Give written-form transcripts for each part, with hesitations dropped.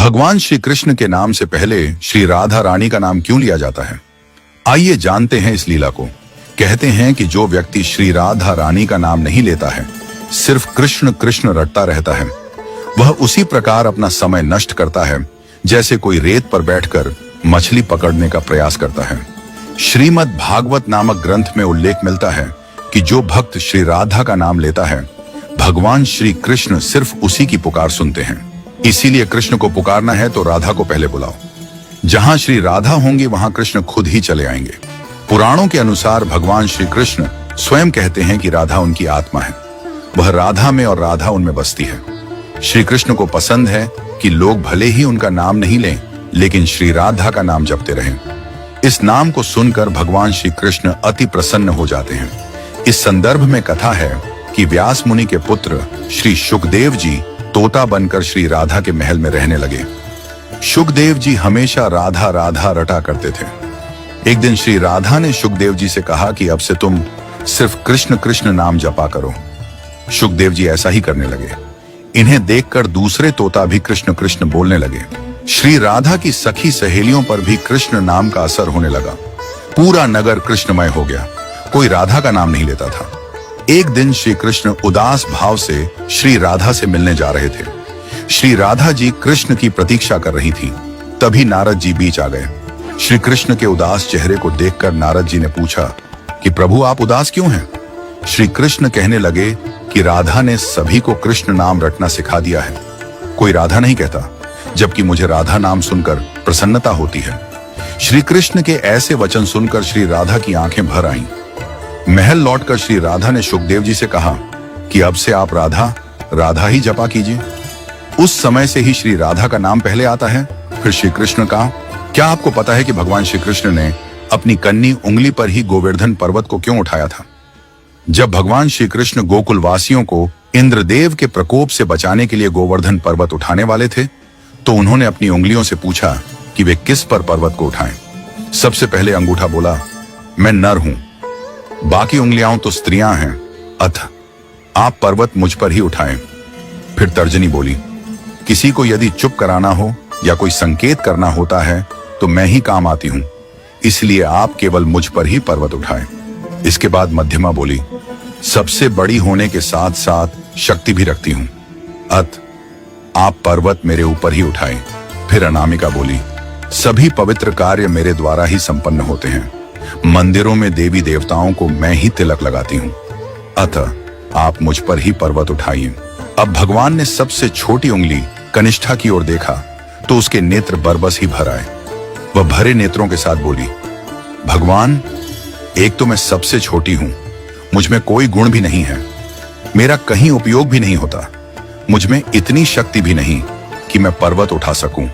भगवान श्री कृष्ण के नाम से पहले श्री राधा रानी का नाम क्यों लिया जाता है? आइए जानते हैं इस लीला को। कहते हैं कि जो व्यक्ति श्री राधा रानी का नाम नहीं लेता है, सिर्फ कृष्ण कृष्ण रटता रहता है, वह उसी प्रकार अपना समय नष्ट करता है जैसे कोई रेत पर बैठकर मछली पकड़ने का प्रयास करता है। श्रीमद् भागवत नामक ग्रंथ में उल्लेख मिलता है कि जो भक्त श्री राधा का नाम लेता है, भगवान श्री कृष्ण सिर्फ उसी की पुकार सुनते हैं। इसीलिए कृष्ण को पुकारना है तो राधा को पहले बुलाओ। जहां श्री राधा होंगे वहां कृष्ण खुद ही चले आएंगे। पुराणों के अनुसार भगवान श्री कृष्ण स्वयं कहते हैं कि राधा उनकी आत्मा है, वह राधा में और राधा उनमें बसती है। श्री कृष्ण को पसंद है कि लोग भले ही उनका नाम नहीं लें, लेकिन श्री राधा का नाम जपते रहें। इस नाम को सुनकर भगवान श्री कृष्ण अति प्रसन्न हो जाते हैं। इस संदर्भ में कथा है कि व्यास मुनि के पुत्र श्री शुकदेव जी तोता बनकर श्री राधा के महल में रहने लगे। शुकदेव जी हमेशा राधा राधा रटा करते थे। एक दिन श्री राधा ने शुकदेव जी से कहा कि अब से तुम सिर्फ कृष्ण कृष्ण नाम जपा करो। शुकदेव जी ऐसा ही करने लगे। इन्हें देखकर दूसरे तोता भी कृष्ण कृष्ण बोलने लगे। श्री राधा की सखी सहेलियों पर भी कृष्ण नाम का असर होने लगा। पूरा नगर कृष्णमय हो गया, कोई राधा का नाम नहीं लेता था। एक दिन श्री कृष्ण उदास भाव से श्री राधा से मिलने जा रहे थे। श्री राधा जी कृष्ण की प्रतीक्षा कर रही थी। तभी नारद जी बीच आ गए। श्री कृष्ण के उदास चेहरे को देखकर नारद जी ने पूछा कि प्रभु आप उदास क्यों हैं? श्री कृष्ण कहने लगे कि राधा ने सभी को कृष्ण नाम रटना सिखा दिया है। कोई राधा नहीं कहता, जबकि मुझे राधा नाम सुनकर प्रसन्नता होती है। श्री कृष्ण के ऐसे वचन सुनकर श्री राधा की आंखें भर आईं। महल लौटकर श्री राधा ने शुकदेव जी से कहा कि अब से आप राधा राधा ही जपा कीजिए। उस समय से ही श्री राधा का नाम पहले आता है, फिर श्री कृष्ण का। क्या आपको पता है कि भगवान श्री कृष्ण ने अपनी कन्नी उंगली पर ही गोवर्धन पर्वत को क्यों उठाया था? जब भगवान श्री कृष्ण गोकुल वासियों को इंद्रदेव के प्रकोप से बचाने के लिए गोवर्धन पर्वत उठाने वाले थे, तो उन्होंने अपनी उंगलियों से पूछा कि वे किस पर पर्वत को उठाएं। सबसे पहले अंगूठा बोला, मैं नर हूं। बाकी उंगलियां तो स्त्रियां हैं, अतः आप पर्वत मुझ पर ही उठाएं। फिर तर्जनी बोली, किसी को यदि चुप कराना हो या कोई संकेत करना होता है तो मैं ही काम आती हूं, इसलिए आप केवल मुझ पर ही पर्वत उठाएं। इसके बाद मध्यमा बोली, सबसे बड़ी होने के साथ साथ शक्ति भी रखती हूं, अतः आप पर्वत मेरे ऊपर ही उठाएं। फिर अनामिका बोली, सभी पवित्र कार्य मेरे द्वारा ही संपन्न होते हैं। मंदिरों में देवी देवताओं को मैं ही तिलक लगाती हूँ, अतः आप मुझ पर ही पर्वत उठाइए। अब भगवान ने सबसे छोटी उंगली कनिष्ठा की ओर देखा तो उसके नेत्र बरबस ही भर आए। वह भरे नेत्रों के साथ बोली, भगवान एक तो मैं सबसे छोटी हूं, मुझ में कोई गुण भी नहीं है, मेरा कहीं उपयोग भी नहीं होता, मुझ में इतनी शक्ति भी नहीं कि मैं पर्वत उठा सकूं।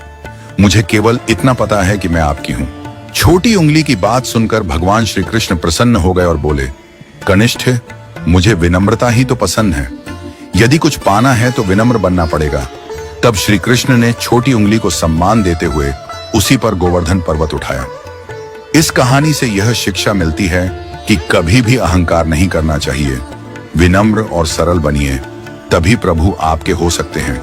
मुझे केवल इतना पता है कि मैं आपकी हूं। छोटी उंगली की बात सुनकर भगवान श्री कृष्ण प्रसन्न हो गए और बोले, कनिष्ठ मुझे विनम्रता ही तो पसंद है, यदि कुछ पाना है तो विनम्र बनना पड़ेगा। तब श्री कृष्ण ने छोटी उंगली को सम्मान देते हुए उसी पर गोवर्धन पर्वत उठाया। इस कहानी से यह शिक्षा मिलती है कि कभी भी अहंकार नहीं करना चाहिए। विनम्र और सरल बनिए, तभी प्रभु आपके हो सकते हैं।